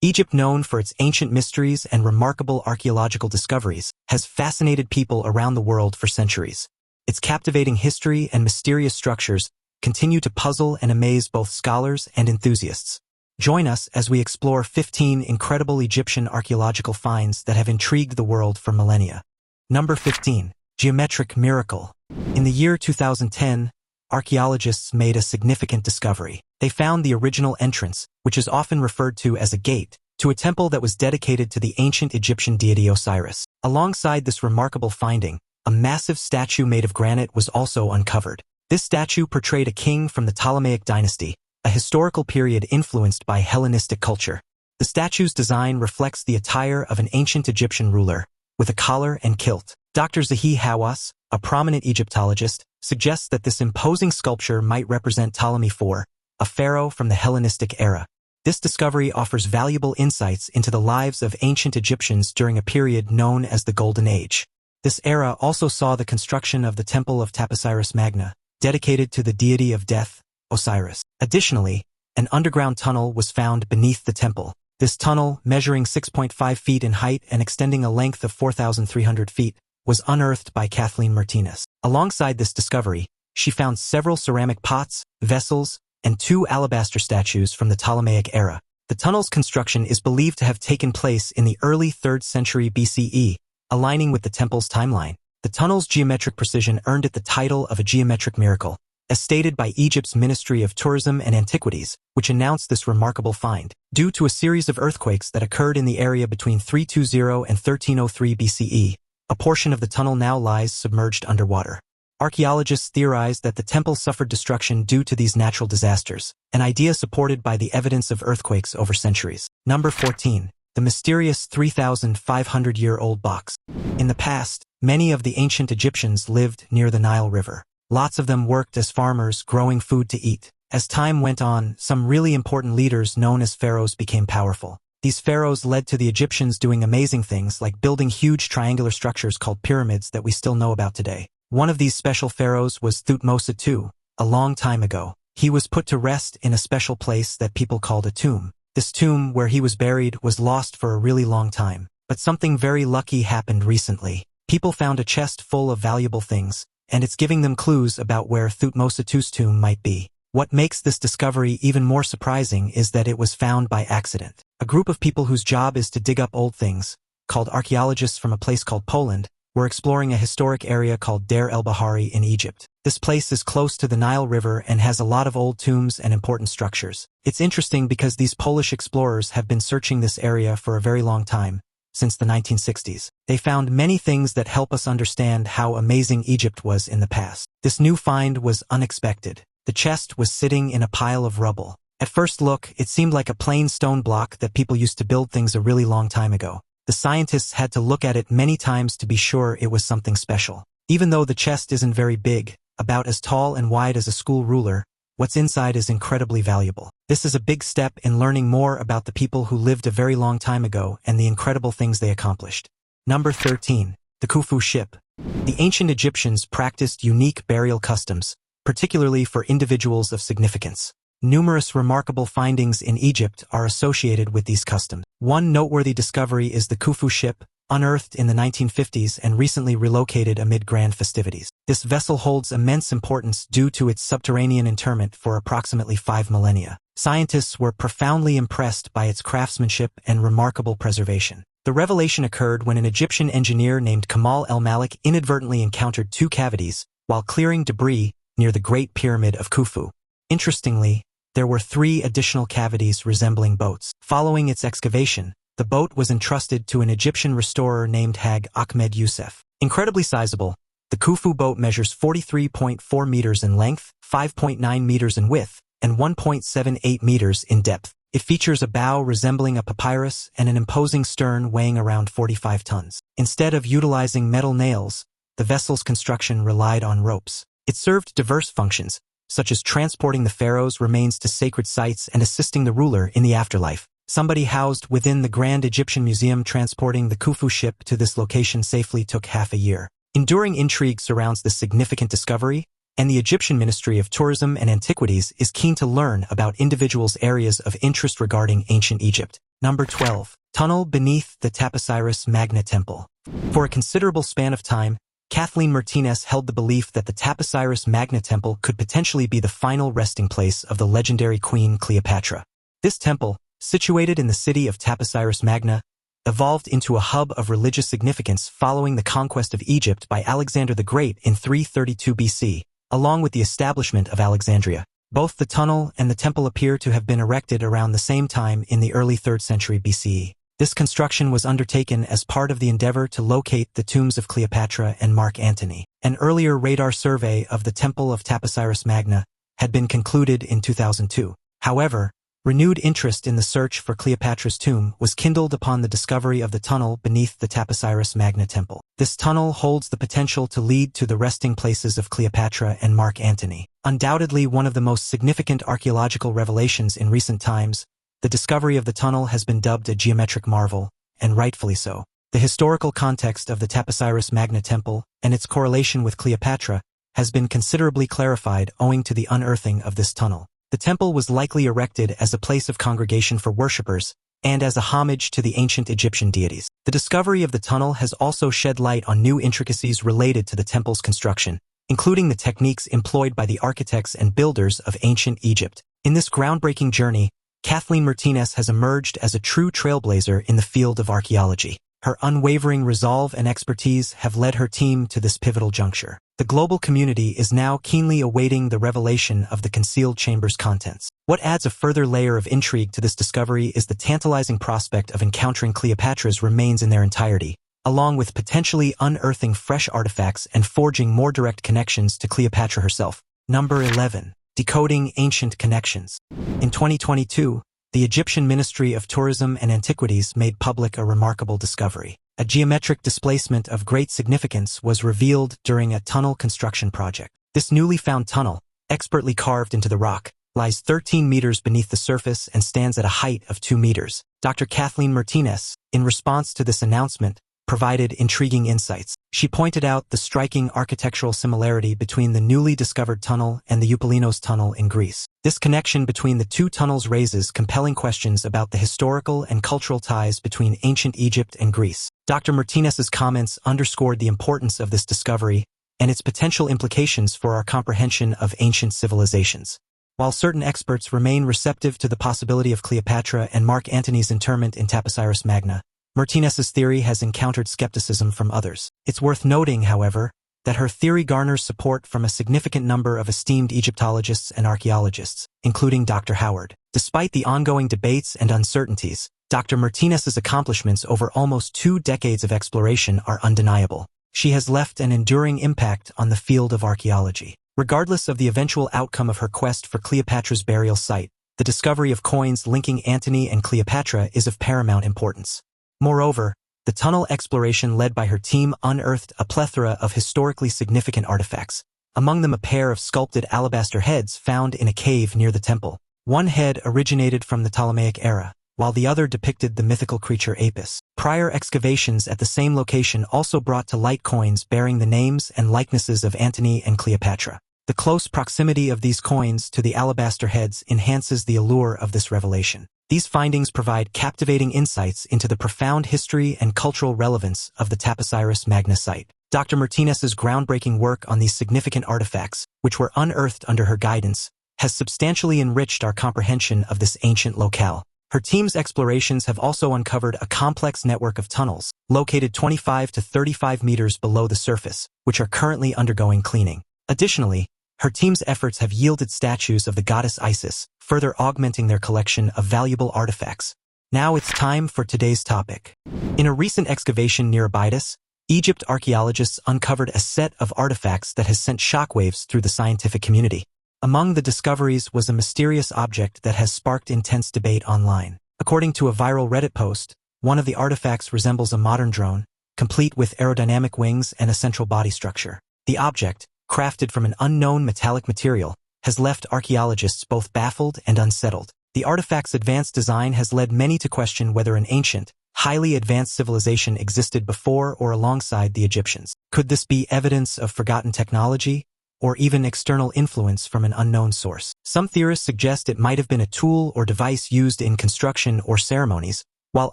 Egypt, known for its ancient mysteries and remarkable archaeological discoveries, has fascinated people around the world for centuries. Its captivating history and mysterious structures continue to puzzle and amaze both scholars and enthusiasts. Join us as we explore 15 incredible Egyptian archaeological finds that have intrigued the world for millennia. Number 15. Geometric Miracle. In the year 2010, archaeologists made a significant discovery. They found the original entrance, which is often referred to as a gate, to a temple that was dedicated to the ancient Egyptian deity Osiris. Alongside this remarkable finding, a massive statue made of granite was also uncovered. This statue portrayed a king from the Ptolemaic dynasty, a historical period influenced by Hellenistic culture. The statue's design reflects the attire of an ancient Egyptian ruler, with a collar and kilt. Dr. Zahi Hawass, a prominent Egyptologist, suggests that this imposing sculpture might represent Ptolemy IV, a pharaoh from the Hellenistic era. This discovery offers valuable insights into the lives of ancient Egyptians during a period known as the Golden Age. This era also saw the construction of the Temple of Taposiris Magna, dedicated to the deity of death, Osiris. Additionally, an underground tunnel was found beneath the temple. This tunnel, measuring 6.5 feet in height and extending a length of 4,300 feet, was unearthed by Kathleen Martinez. Alongside this discovery, she found several ceramic pots, vessels, and 2 alabaster statues from the Ptolemaic era. The tunnel's construction is believed to have taken place in the early 3rd century BCE, aligning with the temple's timeline. The tunnel's geometric precision earned it the title of a geometric miracle, as stated by Egypt's Ministry of Tourism and Antiquities, which announced this remarkable find. Due to a series of earthquakes that occurred in the area between 320 and 1303 BCE, a portion of the tunnel now lies submerged underwater. Archaeologists theorize that the temple suffered destruction due to these natural disasters, an idea supported by the evidence of earthquakes over centuries. Number 14. The mysterious 3,500-year-old box. In the past, many of the ancient Egyptians lived near the Nile River. Lots of them worked as farmers, growing food to eat. As time went on, some really important leaders known as pharaohs became powerful. These pharaohs led to the Egyptians doing amazing things like building huge triangular structures called pyramids that we still know about today. One of these special pharaohs was Thutmose II. A long time ago, he was put to rest in a special place that people called a tomb. This tomb, where he was buried, was lost for a really long time. But something very lucky happened recently. People found a chest full of valuable things, and it's giving them clues about where Thutmose II's tomb might be. What makes this discovery even more surprising is that it was found by accident. A group of people whose job is to dig up old things, called archaeologists from a place called Poland, were exploring a historic area called Deir el-Bahari in Egypt. This place is close to the Nile River and has a lot of old tombs and important structures. It's interesting because these Polish explorers have been searching this area for a very long time, since the 1960s. They found many things that help us understand how amazing Egypt was in the past. This new find was unexpected. The chest was sitting in a pile of rubble. At first look, it seemed like a plain stone block that people used to build things a really long time ago. The scientists had to look at it many times to be sure it was something special. Even though the chest isn't very big, about as tall and wide as a school ruler, what's inside is incredibly valuable. This is a big step in learning more about the people who lived a very long time ago and the incredible things they accomplished. Number 13. The Khufu ship. The ancient Egyptians practiced unique burial customs, particularly for individuals of significance. Numerous remarkable findings in Egypt are associated with these customs. One noteworthy discovery is the Khufu ship, unearthed in the 1950s and recently relocated amid grand festivities. This vessel holds immense importance due to its subterranean interment for approximately 5 millennia. Scientists were profoundly impressed by its craftsmanship and remarkable preservation. The revelation occurred when an Egyptian engineer named Kamal el-Malik inadvertently encountered 2 cavities while clearing debris near the Great Pyramid of Khufu. Interestingly, there were 3 additional cavities resembling boats. Following its excavation, the boat was entrusted to an Egyptian restorer named Hag Ahmed Youssef. Incredibly sizable, the Khufu boat measures 43.4 meters in length, 5.9 meters in width, and 1.78 meters in depth. It features a bow resembling a papyrus and an imposing stern weighing around 45 tons. Instead of utilizing metal nails, the vessel's construction relied on ropes. It served diverse functions, such as transporting the pharaoh's remains to sacred sites and assisting the ruler in the afterlife. Somebody housed within the Grand Egyptian Museum transporting the Khufu ship to this location safely took half a year. Enduring intrigue surrounds this significant discovery, and the Egyptian Ministry of Tourism and Antiquities is keen to learn about individuals' areas of interest regarding ancient Egypt. Number 12. Tunnel beneath the Taposiris Magna Temple. For a considerable span of time, Kathleen Martinez held the belief that the Taposiris Magna Temple could potentially be the final resting place of the legendary Queen Cleopatra. This temple, situated in the city of Taposiris Magna, evolved into a hub of religious significance following the conquest of Egypt by Alexander the Great in 332 BC, along with the establishment of Alexandria. Both the tunnel and the temple appear to have been erected around the same time in the early 3rd century BCE. This construction was undertaken as part of the endeavor to locate the tombs of Cleopatra and Mark Antony. An earlier radar survey of the Temple of Taposiris Magna had been concluded in 2002. However, renewed interest in the search for Cleopatra's tomb was kindled upon the discovery of the tunnel beneath the Taposiris Magna Temple. This tunnel holds the potential to lead to the resting places of Cleopatra and Mark Antony. Undoubtedly one of the most significant archaeological revelations in recent times, the discovery of the tunnel has been dubbed a geometric marvel, and rightfully so. The historical context of the Taposiris Magna Temple and its correlation with Cleopatra has been considerably clarified owing to the unearthing of this tunnel. The temple was likely erected as a place of congregation for worshippers and as a homage to the ancient Egyptian deities. The discovery of the tunnel has also shed light on new intricacies related to the temple's construction, including the techniques employed by the architects and builders of ancient Egypt. In this groundbreaking journey, Kathleen Martinez has emerged as a true trailblazer in the field of archaeology. Her unwavering resolve and expertise have led her team to this pivotal juncture. The global community is now keenly awaiting the revelation of the concealed chamber's contents. What adds a further layer of intrigue to this discovery is the tantalizing prospect of encountering Cleopatra's remains in their entirety, along with potentially unearthing fresh artifacts and forging more direct connections to Cleopatra herself. Number 11. Decoding ancient connections. In 2022, the Egyptian Ministry of Tourism and Antiquities made public a remarkable discovery. A geometric displacement of great significance was revealed during a tunnel construction project. This newly found tunnel, expertly carved into the rock, lies 13 meters beneath the surface and stands at a height of 2 meters. Dr. Kathleen Martinez, in response to this announcement, provided intriguing insights. She pointed out the striking architectural similarity between the newly discovered tunnel and the Eupalinos tunnel in Greece. This connection between the two tunnels raises compelling questions about the historical and cultural ties between ancient Egypt and Greece. Dr. Martinez's comments underscored the importance of this discovery and its potential implications for our comprehension of ancient civilizations. While certain experts remain receptive to the possibility of Cleopatra and Mark Antony's interment in Taposiris Magna, Martinez's theory has encountered skepticism from others. It's worth noting, however, that her theory garners support from a significant number of esteemed Egyptologists and archaeologists, including Dr. Howard. Despite the ongoing debates and uncertainties, Dr. Martinez's accomplishments over almost 2 decades of exploration are undeniable. She has left an enduring impact on the field of archaeology. Regardless of the eventual outcome of her quest for Cleopatra's burial site, the discovery of coins linking Antony and Cleopatra is of paramount importance. Moreover, the tunnel exploration led by her team unearthed a plethora of historically significant artifacts, among them a pair of sculpted alabaster heads found in a cave near the temple. One head originated from the Ptolemaic era, while the other depicted the mythical creature Apis. Prior excavations at the same location also brought to light coins bearing the names and likenesses of Antony and Cleopatra. The close proximity of these coins to the alabaster heads enhances the allure of this revelation. These findings provide captivating insights into the profound history and cultural relevance of the Taposiris Magna site. Dr. Martinez's groundbreaking work on these significant artifacts, which were unearthed under her guidance, has substantially enriched our comprehension of this ancient locale. Her team's explorations have also uncovered a complex network of tunnels, located 25 to 35 meters below the surface, which are currently undergoing cleaning. Additionally, her team's efforts have yielded statues of the goddess Isis, further augmenting their collection of valuable artifacts. Now it's time for today's topic. In a recent excavation near Abydos, Egypt archaeologists uncovered a set of artifacts that has sent shockwaves through the scientific community. Among the discoveries was a mysterious object that has sparked intense debate online. According to a viral Reddit post, one of the artifacts resembles a modern drone, complete with aerodynamic wings and a central body structure. The object, crafted from an unknown metallic material, has left archaeologists both baffled and unsettled. The artifact's advanced design has led many to question whether an ancient, highly advanced civilization existed before or alongside the Egyptians. Could this be evidence of forgotten technology, or even external influence from an unknown source. Some theorists suggest it might have been a tool or device used in construction or ceremonies, while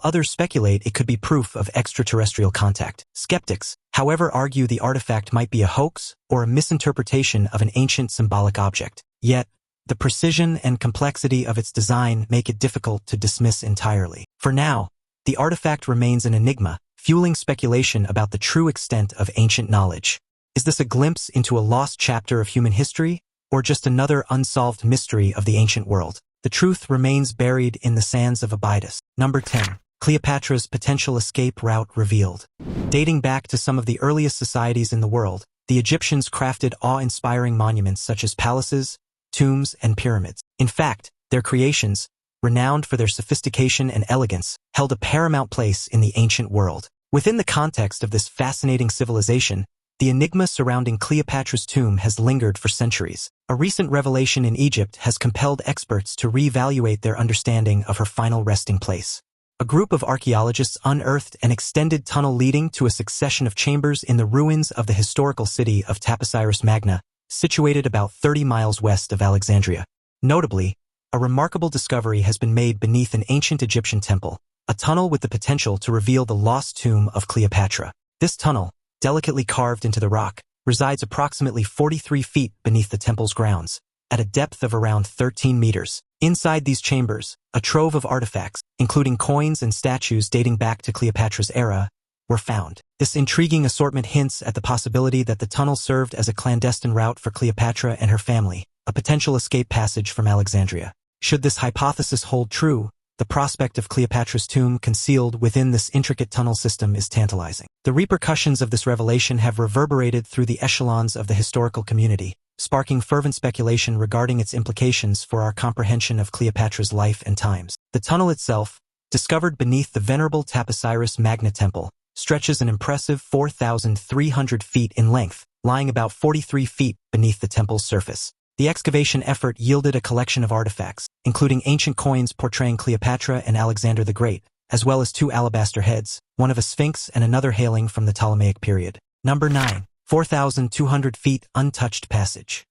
others speculate it could be proof of extraterrestrial contact. Skeptics, however, argue the artifact might be a hoax or a misinterpretation of an ancient symbolic object. Yet, the precision and complexity of its design make it difficult to dismiss entirely. For now, the artifact remains an enigma, fueling speculation about the true extent of ancient knowledge. Is this a glimpse into a lost chapter of human history, or just another unsolved mystery of the ancient world? The truth remains buried in the sands of Abydos. Number 10. Cleopatra's potential escape route revealed. Dating back to some of the earliest societies in the world, the Egyptians crafted awe-inspiring monuments such as palaces, tombs, and pyramids. In fact, their creations, renowned for their sophistication and elegance, held a paramount place in the ancient world. Within the context of this fascinating civilization, the enigma surrounding Cleopatra's tomb has lingered for centuries. A recent revelation in Egypt has compelled experts to reevaluate their understanding of her final resting place. A group of archaeologists unearthed an extended tunnel leading to a succession of chambers in the ruins of the historical city of Taposiris Magna, situated about 30 miles west of Alexandria. Notably, a remarkable discovery has been made beneath an ancient Egyptian temple, a tunnel with the potential to reveal the lost tomb of Cleopatra. This tunnel, delicately carved into the rock, resides approximately 43 feet beneath the temple's grounds, at a depth of around 13 meters. Inside these chambers, a trove of artifacts, including coins and statues dating back to Cleopatra's era, were found. This intriguing assortment hints at the possibility that the tunnel served as a clandestine route for Cleopatra and her family, a potential escape passage from Alexandria. Should this hypothesis hold true, the prospect of Cleopatra's tomb concealed within this intricate tunnel system is tantalizing. The repercussions of this revelation have reverberated through the echelons of the historical community, sparking fervent speculation regarding its implications for our comprehension of Cleopatra's life and times. The tunnel itself, discovered beneath the venerable Taposiris Magna Temple, stretches an impressive 4,300 feet in length, lying about 43 feet beneath the temple's surface. The excavation effort yielded a collection of artifacts, including ancient coins portraying Cleopatra and Alexander the Great, as well as 2 alabaster heads, one of a sphinx and another hailing from the Ptolemaic period. Number 9. 4,200 feet untouched passage.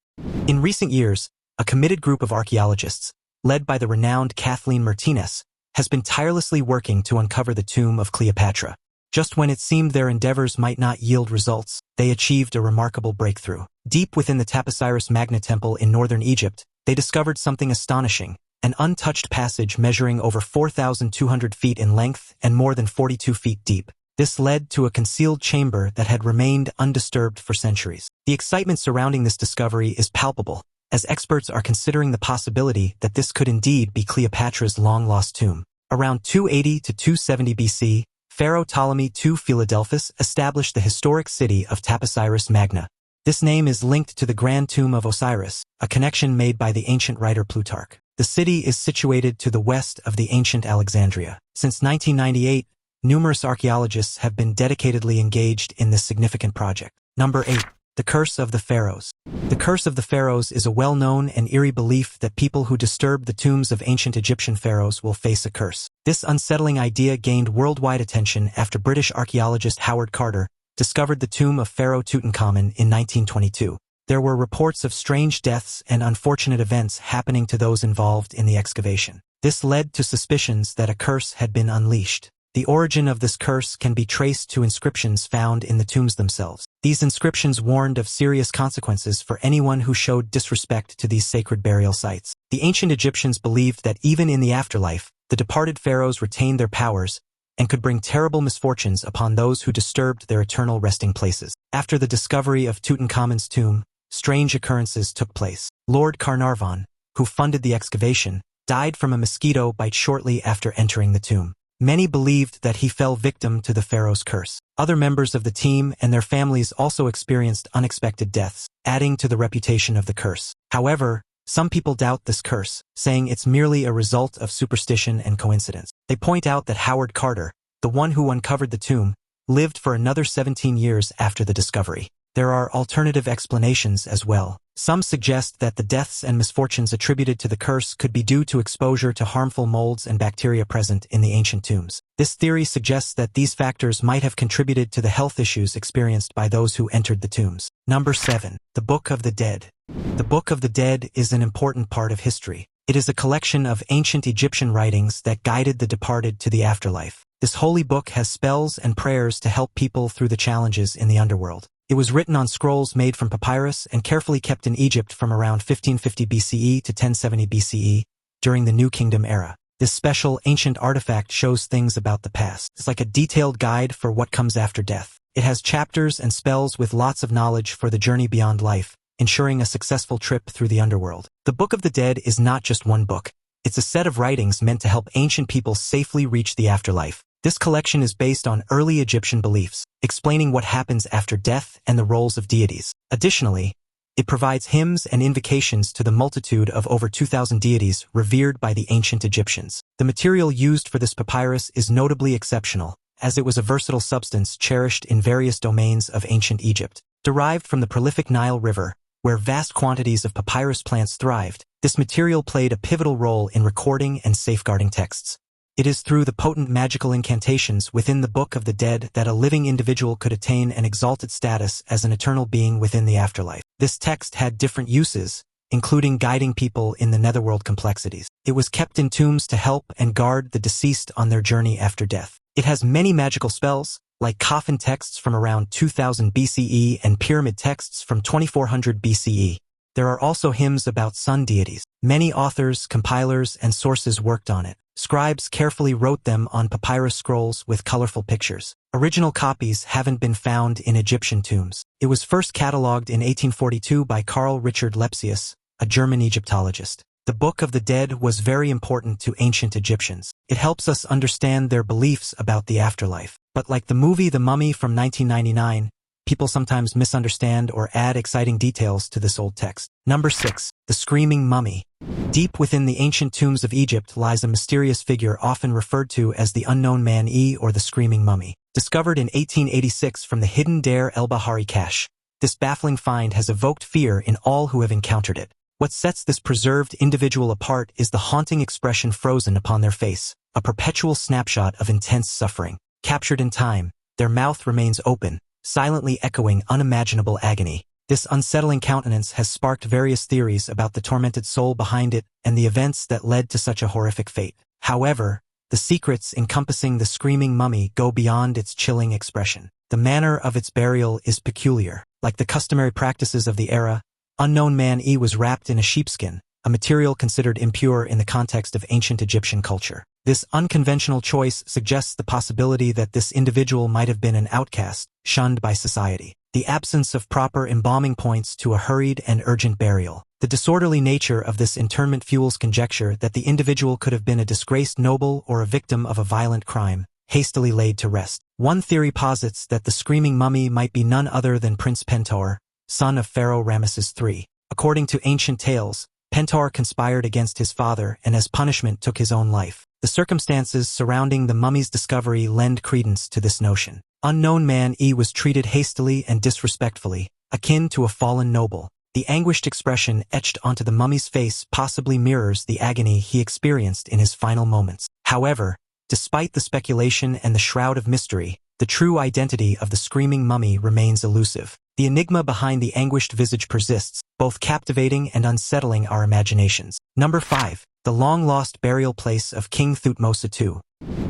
In recent years, a committed group of archaeologists, led by the renowned Kathleen Martinez, has been tirelessly working to uncover the tomb of Cleopatra. Just when it seemed their endeavors might not yield results, they achieved a remarkable breakthrough. Deep within the Taposiris Magna Temple in northern Egypt, they discovered something astonishing, an untouched passage measuring over 4,200 feet in length and more than 42 feet deep. This led to a concealed chamber that had remained undisturbed for centuries. The excitement surrounding this discovery is palpable, as experts are considering the possibility that this could indeed be Cleopatra's long-lost tomb. Around 280 to 270 BC, Pharaoh Ptolemy II Philadelphus established the historic city of Taposiris Magna. This name is linked to the Grand Tomb of Osiris, a connection made by the ancient writer Plutarch. The city is situated to the west of the ancient Alexandria. Since 1998, numerous archaeologists have been dedicatedly engaged in this significant project. Number 8. The Curse of the Pharaohs. The Curse of the Pharaohs is a well-known and eerie belief that people who disturb the tombs of ancient Egyptian pharaohs will face a curse. This unsettling idea gained worldwide attention after British archaeologist Howard Carter discovered the tomb of Pharaoh Tutankhamun in 1922. There were reports of strange deaths and unfortunate events happening to those involved in the excavation. This led to suspicions that a curse had been unleashed. The origin of this curse can be traced to inscriptions found in the tombs themselves. These inscriptions warned of serious consequences for anyone who showed disrespect to these sacred burial sites. The ancient Egyptians believed that even in the afterlife, the departed pharaohs retained their powers and could bring terrible misfortunes upon those who disturbed their eternal resting places. After the discovery of Tutankhamun's tomb, strange occurrences took place. Lord Carnarvon, who funded the excavation, died from a mosquito bite shortly after entering the tomb. Many believed that he fell victim to the pharaoh's curse. Other members of the team and their families also experienced unexpected deaths, adding to the reputation of the curse. However, some people doubt this curse, saying it's merely a result of superstition and coincidence. They point out that Howard Carter, the one who uncovered the tomb, lived for another 17 years after the discovery. There are alternative explanations as well. Some suggest that the deaths and misfortunes attributed to the curse could be due to exposure to harmful molds and bacteria present in the ancient tombs. This theory suggests that these factors might have contributed to the health issues experienced by those who entered the tombs. Number 7. The Book of the Dead. The Book of the Dead is an important part of history. It is a collection of ancient Egyptian writings that guided the departed to the afterlife. This holy book has spells and prayers to help people through the challenges in the underworld. It was written on scrolls made from papyrus and carefully kept in Egypt from around 1550 BCE to 1070 BCE, during the New Kingdom era. This special ancient artifact shows things about the past. It's like a detailed guide for what comes after death. It has chapters and spells with lots of knowledge for the journey beyond life, ensuring a successful trip through the underworld. The Book of the Dead is not just one book. It's a set of writings meant to help ancient people safely reach the afterlife. This collection is based on early Egyptian beliefs, explaining what happens after death and the roles of deities. Additionally, it provides hymns and invocations to the multitude of over 2,000 deities revered by the ancient Egyptians. The material used for this papyrus is notably exceptional, as it was a versatile substance cherished in various domains of ancient Egypt. Derived from the prolific Nile River, where vast quantities of papyrus plants thrived, this material played a pivotal role in recording and safeguarding texts. It is through the potent magical incantations within the Book of the Dead that a living individual could attain an exalted status as an eternal being within the afterlife. This text had different uses, including guiding people in the netherworld complexities. It was kept in tombs to help and guard the deceased on their journey after death. It has many magical spells, like coffin texts from around 2000 BCE and pyramid texts from 2400 BCE. There are also hymns about sun deities. Many authors, compilers, and sources worked on it. Scribes carefully wrote them on papyrus scrolls with colorful pictures. Original copies haven't been found in Egyptian tombs. It was first catalogued in 1842 by Carl Richard Lepsius, a German Egyptologist. The Book of the Dead was very important to ancient Egyptians. It helps us understand their beliefs about the afterlife. But like the movie The Mummy from 1999, people sometimes misunderstand or add exciting details to this old text. Number 6. The Screaming Mummy. Deep within the ancient tombs of Egypt lies a mysterious figure often referred to as the Unknown Man-E or the Screaming Mummy. Discovered in 1886 from the hidden Deir el-Bahari cache, this baffling find has evoked fear in all who have encountered it. What sets this preserved individual apart is the haunting expression frozen upon their face, a perpetual snapshot of intense suffering. Captured in time, their mouth remains open, silently echoing unimaginable agony. This unsettling countenance has sparked various theories about the tormented soul behind it and the events that led to such a horrific fate. However, the secrets encompassing the Screaming Mummy go beyond its chilling expression. The manner of its burial is peculiar. Like the customary practices of the era, Unknown Man-E was wrapped in a sheepskin, a material considered impure in the context of ancient Egyptian culture. This unconventional choice suggests the possibility that this individual might have been an outcast, shunned by society. The absence of proper embalming points to a hurried and urgent burial. The disorderly nature of this interment fuels conjecture that the individual could have been a disgraced noble or a victim of a violent crime, hastily laid to rest. One theory posits that the Screaming Mummy might be none other than Prince Pentuer, son of Pharaoh Ramesses III. According to ancient tales, Pentuer conspired against his father and as punishment took his own life. The circumstances surrounding the mummy's discovery lend credence to this notion. Unknown Man-E was treated hastily and disrespectfully, akin to a fallen noble. The anguished expression etched onto the mummy's face possibly mirrors the agony he experienced in his final moments. However, despite the speculation and the shroud of mystery, the true identity of the Screaming Mummy remains elusive. The enigma behind the anguished visage persists, both captivating and unsettling our imaginations. Number 5. The long-lost burial place of King Thutmose II.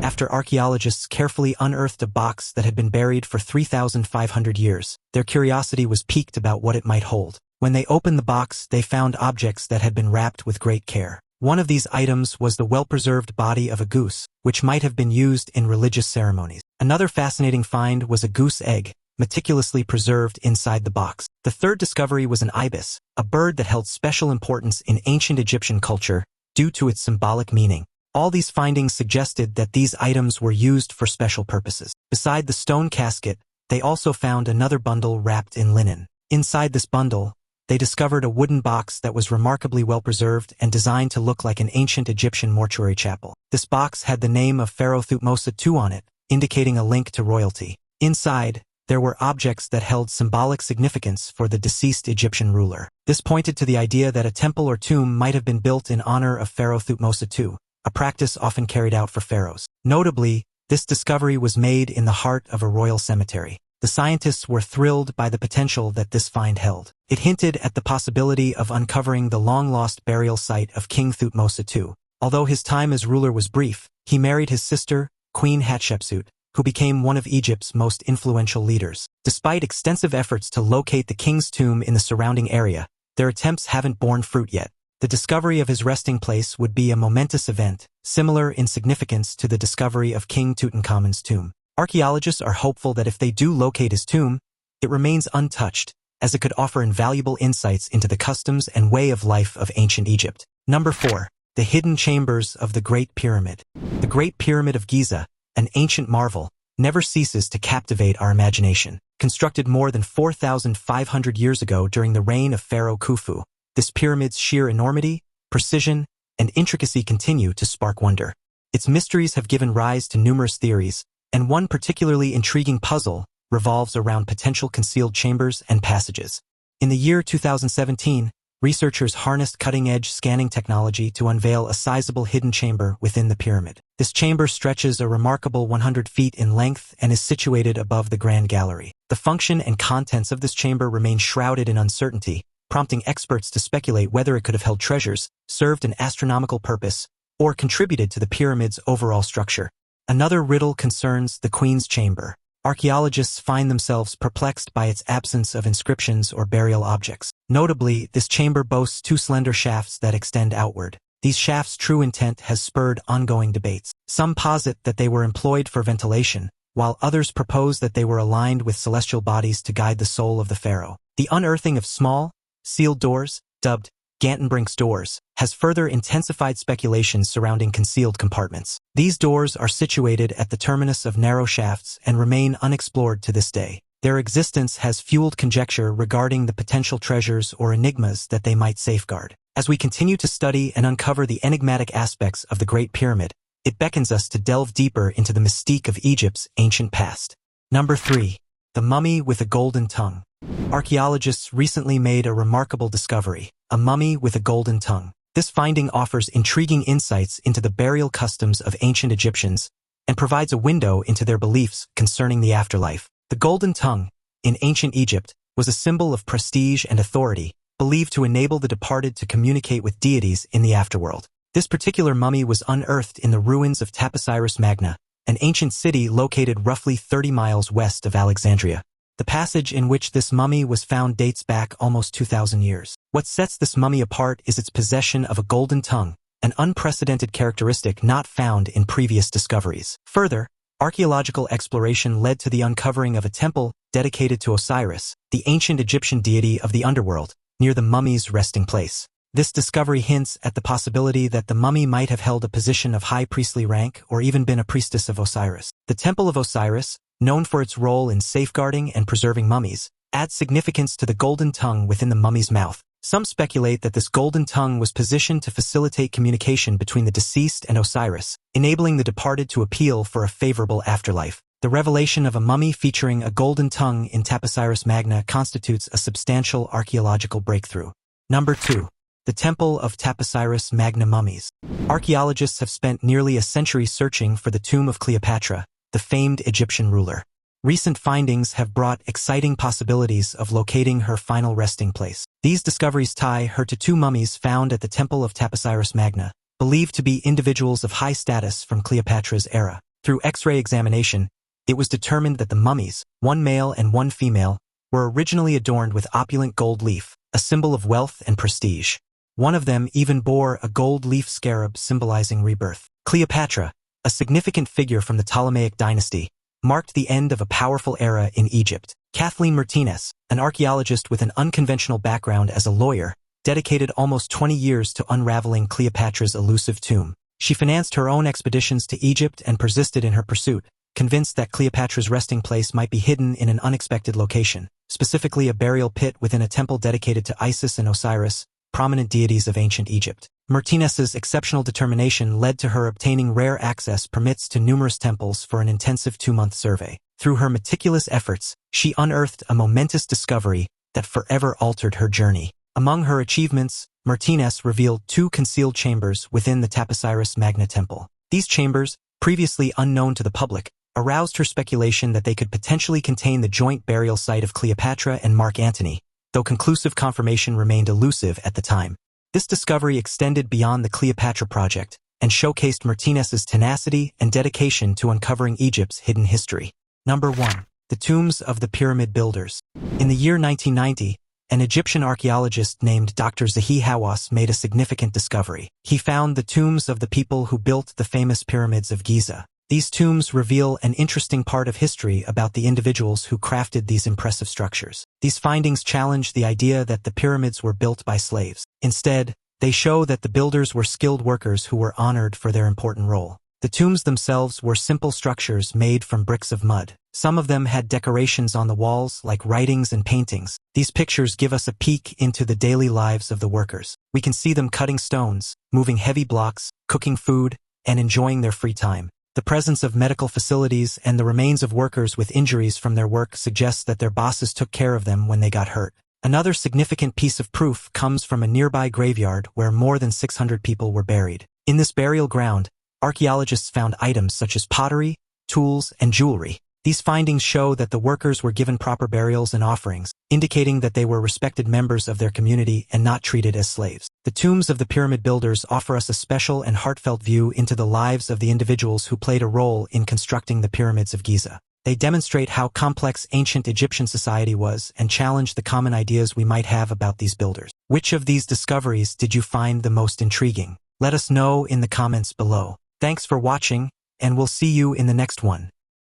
After archaeologists carefully unearthed a box that had been buried for 3,500 years, their curiosity was piqued about what it might hold. When they opened the box, they found objects that had been wrapped with great care. One of these items was the well-preserved body of a goose, which might have been used in religious ceremonies. Another fascinating find was a goose egg, meticulously preserved inside the box. The third discovery was an ibis, a bird that held special importance in ancient Egyptian culture due to its symbolic meaning. All these findings suggested that these items were used for special purposes. Beside the stone casket, they also found another bundle wrapped in linen. Inside this bundle, they discovered a wooden box that was remarkably well preserved and designed to look like an ancient Egyptian mortuary chapel. This box had the name of Pharaoh Thutmose II on it, indicating a link to royalty. Inside, there were objects that held symbolic significance for the deceased Egyptian ruler. This pointed to the idea that a temple or tomb might have been built in honor of Pharaoh Thutmose II, a practice often carried out for pharaohs. Notably, this discovery was made in the heart of a royal cemetery. The scientists were thrilled by the potential that this find held. It hinted at the possibility of uncovering the long-lost burial site of King Thutmose II. Although his time as ruler was brief, he married his sister, Queen Hatshepsut, who became one of Egypt's most influential leaders. Despite extensive efforts to locate the king's tomb in the surrounding area, their attempts haven't borne fruit yet. The discovery of his resting place would be a momentous event, similar in significance to the discovery of King Tutankhamun's tomb. Archaeologists are hopeful that if they do locate his tomb, it remains untouched, as it could offer invaluable insights into the customs and way of life of ancient Egypt. Number 4. The hidden chambers of the Great Pyramid. The Great Pyramid of Giza, an ancient marvel, never ceases to captivate our imagination. Constructed more than 4,500 years ago during the reign of Pharaoh Khufu, this pyramid's sheer enormity, precision, and intricacy continue to spark wonder. Its mysteries have given rise to numerous theories, and one particularly intriguing puzzle revolves around potential concealed chambers and passages. In the year 2017, researchers harnessed cutting-edge scanning technology to unveil a sizable hidden chamber within the pyramid. This chamber stretches a remarkable 100 feet in length and is situated above the Grand Gallery. The function and contents of this chamber remain shrouded in uncertainty, prompting experts to speculate whether it could have held treasures, served an astronomical purpose, or contributed to the pyramid's overall structure. Another riddle concerns the Queen's Chamber. Archaeologists find themselves perplexed by its absence of inscriptions or burial objects. Notably, this chamber boasts two slender shafts that extend outward. These shafts' true intent has spurred ongoing debates. Some posit that they were employed for ventilation, while others propose that they were aligned with celestial bodies to guide the soul of the pharaoh. The unearthing of small, sealed doors, dubbed Gantenbrink's doors, has further intensified speculations surrounding concealed compartments. These doors are situated at the terminus of narrow shafts and remain unexplored to this day. Their existence has fueled conjecture regarding the potential treasures or enigmas that they might safeguard. As we continue to study and uncover the enigmatic aspects of the Great Pyramid, it beckons us to delve deeper into the mystique of Egypt's ancient past. Number 3. The Mummy with a Golden Tongue. Archaeologists recently made a remarkable discovery, a mummy with a golden tongue. This finding offers intriguing insights into the burial customs of ancient Egyptians and provides a window into their beliefs concerning the afterlife. The golden tongue, in ancient Egypt, was a symbol of prestige and authority, believed to enable the departed to communicate with deities in the afterworld. This particular mummy was unearthed in the ruins of Taposiris Magna, an ancient city located roughly 30 miles west of Alexandria. The passage in which this mummy was found dates back almost 2,000 years. What sets this mummy apart is its possession of a golden tongue, an unprecedented characteristic not found in previous discoveries. Further, archaeological exploration led to the uncovering of a temple dedicated to Osiris, the ancient Egyptian deity of the underworld, near the mummy's resting place. This discovery hints at the possibility that the mummy might have held a position of high priestly rank or even been a priestess of Osiris. The Temple of Osiris, known for its role in safeguarding and preserving mummies, adds significance to the golden tongue within the mummy's mouth. Some speculate that this golden tongue was positioned to facilitate communication between the deceased and Osiris, enabling the departed to appeal for a favorable afterlife. The revelation of a mummy featuring a golden tongue in Taposiris Magna constitutes a substantial archaeological breakthrough. Number 2. The Temple of Taposiris Magna Mummies. Archaeologists have spent nearly a century searching for the tomb of Cleopatra, the famed Egyptian ruler. Recent findings have brought exciting possibilities of locating her final resting place. These discoveries tie her to two mummies found at the Temple of Taposiris Magna, believed to be individuals of high status from Cleopatra's era. Through X-ray examination, it was determined that the mummies, one male and one female, were originally adorned with opulent gold leaf, a symbol of wealth and prestige. One of them even bore a gold leaf scarab symbolizing rebirth. Cleopatra, a significant figure from the Ptolemaic dynasty, marked the end of a powerful era in Egypt. Kathleen Martinez, an archaeologist with an unconventional background as a lawyer, dedicated almost 20 years to unraveling Cleopatra's elusive tomb. She financed her own expeditions to Egypt and persisted in her pursuit, convinced that Cleopatra's resting place might be hidden in an unexpected location, specifically a burial pit within a temple dedicated to Isis and Osiris, prominent deities of ancient Egypt. Martinez's exceptional determination led to her obtaining rare access permits to numerous temples for an intensive 2-month survey. Through her meticulous efforts, she unearthed a momentous discovery that forever altered her journey. Among her achievements, Martinez revealed 2 concealed chambers within the Taposiris Magna Temple. These chambers, previously unknown to the public, aroused her speculation that they could potentially contain the joint burial site of Cleopatra and Mark Antony, though conclusive confirmation remained elusive at the time. This discovery extended beyond the Cleopatra project and showcased Martinez's tenacity and dedication to uncovering Egypt's hidden history. Number 1. The Tombs of the Pyramid Builders. In the year 1990, an Egyptian archaeologist named Dr. Zahi Hawass made a significant discovery. He found the tombs of the people who built the famous Pyramids of Giza. These tombs reveal an interesting part of history about the individuals who crafted these impressive structures. These findings challenge the idea that the pyramids were built by slaves. Instead, they show that the builders were skilled workers who were honored for their important role. The tombs themselves were simple structures made from bricks of mud. Some of them had decorations on the walls, like writings and paintings. These pictures give us a peek into the daily lives of the workers. We can see them cutting stones, moving heavy blocks, cooking food, and enjoying their free time. The presence of medical facilities and the remains of workers with injuries from their work suggests that their bosses took care of them when they got hurt. Another significant piece of proof comes from a nearby graveyard where more than 600 people were buried. In this burial ground, archaeologists found items such as pottery, tools, and jewelry. These findings show that the workers were given proper burials and offerings, indicating that they were respected members of their community and not treated as slaves. The tombs of the pyramid builders offer us a special and heartfelt view into the lives of the individuals who played a role in constructing the Pyramids of Giza. They demonstrate how complex ancient Egyptian society was and challenge the common ideas we might have about these builders. Which of these discoveries did you find the most intriguing? Let us know in the comments below. Thanks for watching, and we'll see you in the next one.